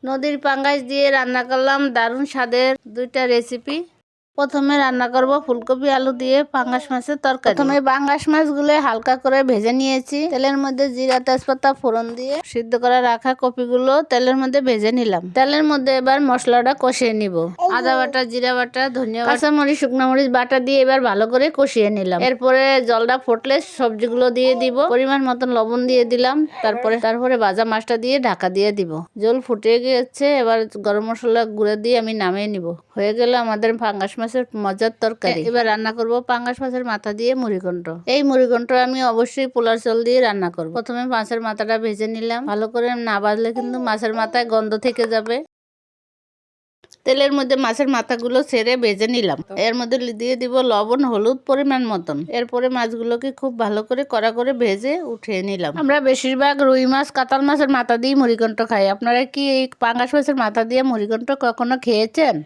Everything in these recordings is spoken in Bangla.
নদীর পাঙ্গাস দিয়ে রান্না করলাম দারুণ স্বাদের দুইটা রেসিপি। প্রথমে রান্না করব ফুলকপি আলু দিয়ে পাঙ্গাস মাছের তরকারি। প্রথমে পাঙ্গাস মাছগুলো হালকা করে ভেজে নিয়েছি। তেলের মধ্যে জিরা তেজপাতা ফোড়ন দিয়ে সিদ্ধ করে রাখা কপিগুলো তেলের মধ্যে ভেজে নিলাম। তেলের মধ্যে এবার মশলাটা কষিয়ে নিব। আদা বাটা, জিরা বাটা, ধনিয়া বাটা, কাঁচামরিচ, শুকনো মরিচ বাটা দিয়ে এবার ভালো করে কষিয়ে নিলাম। এরপরে জলটা ফুটলে সবজিগুলো দিয়ে দিব। পরিমাণ মতন লবণ দিয়ে দিলাম। তারপরে ভাজা মাছটা দিয়ে ঢাকা দিয়ে দিব। জল ফুটে গিয়েছে, এবার গরম মশলা গুঁড়া দিয়ে আমি নামিয়ে নিব। হয়ে গেল আমাদের পাঙ্গাস মাছের মজার তরকারি। এবার রান্না করব পাঙ্গাস মাছের মাথা দিয়ে মুড়িঘণ্ট। এই মুড়িঘণ্ট আমি অবশ্যই পোলার চাল দিয়ে রান্না করব। প্রথমে মাছের মাথাটা ভেজে নিলাম। ভালো করে না ভাজলে কিন্তু মাছের মাথায় গন্ধ থেকে যাবে। তেলের মধ্যে মাছের মাথাগুলো ছেড়ে ভেজে নিলাম। এর মধ্যে দিয়ে দিব লবণ, হলুদ পরিমাণ মতন। এরপরে মাছগুলোকে খুব ভালো করে কড়া করে ভেজে উঠিয়ে নিলাম। আমরা বেশিরভাগ রুই মাছ, কাতল মাছের মাথা দিয়ে মুড়িঘণ্ট খাই। আপনারা কি এই পাঙ্গাস মাছের মাথা দিয়ে মুড়িঘণ্ট কখনো খেয়েছেন?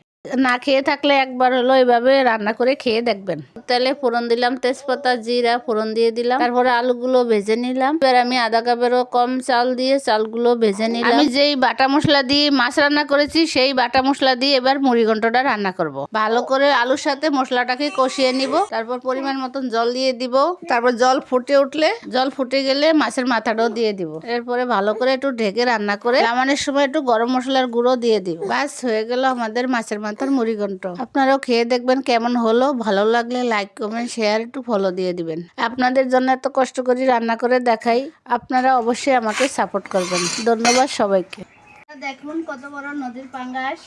না খেয়ে থাকলে একবার হলো এভাবে রান্না করে খেয়ে দেখবেন। তেলে ফোড়ন দিলাম, তেজপাতা, জিরা ফোড়ন দিয়ে দিলাম। তারপরে আলুগুলো ভেজে নিলাম। এবার আমি আধা কাপেরও কম চাল দিয়ে চালগুলো ভেজে নিলাম। আমি যেই বাটা মশলা দিয়ে মাছ রান্না করেছি সেই বাটা মশলা দিয়ে এবার মুড়িঘণ্টটা রান্না করব। ভালো করে আলুর সাথে মশলাটাকে কষিয়ে নিব। তারপর পরিমাণ মতন জল দিয়ে দিব। তারপর জল ফুটে গেলে মাছের মাথাটাও দিয়ে দিব। এরপরে ভালো করে একটু ঢেকে রান্না করে নামানোর সময় একটু গরম মশলার গুঁড়ো দিয়ে দিব। ব্যাস হয়ে গেল আমাদের মাছের মাথার মুড়িঘণ্ট। আপনারাও খেয়ে দেখবেন কেমন হলো। ভালো লাগলে লাইক, কমেন্ট, শেয়ার, একটু ফলো দিয়ে দিবেন। আপনাদের জন্য এত কষ্ট করে রান্না করে দেখাই, আপনারা অবশ্যই আমাকে সাপোর্ট করবেন। ধন্যবাদ সবাইকে। দেখুন কত বড় নদীর পাঙ্গাস।